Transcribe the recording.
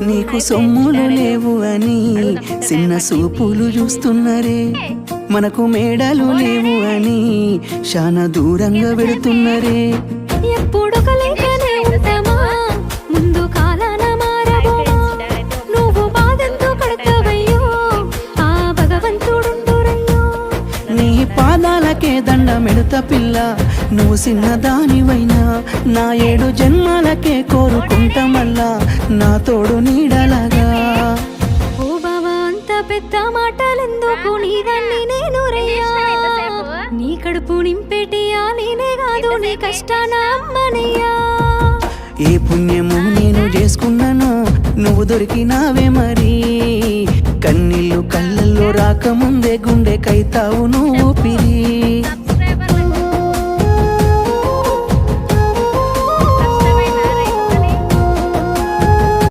నీకు సొమ్ములు లేవు అని చిన్న సూపులు చూస్తున్నరే, మనకు మేడలు లేవు అని చాలా దూరంగా వెళుతున్నరే. ఎప్పుడు కలయికనే ఉంటామా, ముందు కాలాన మారబోమా, నువ్వు బాధంతో పడతావయ్యో, ఆ భగవంతుడుండురయ్యో. నీ పాదాలకే దండమెడుత పిల్ల, నువ్వు చిన్నదానివైనా నా 7 జన్మాలకే కోరుకుంటా మళ్ళా నా తోడు నీడలాగా. ఓ బావా అంత పెద్ద మాటలెందుకు, నీదాన్ని నేను రయ్యా, నీ కడుపు నింపేటియా నేనే కాదు, నీ కష్టాన అమ్మనయ్యా. ఏ పుణ్యము నేను చేసుకున్నాను, నువ్వు దొరికినావే మరి. కన్నీళ్ళు కళ్ళల్లో రాకముందే గుండె కైతావు నువ్వు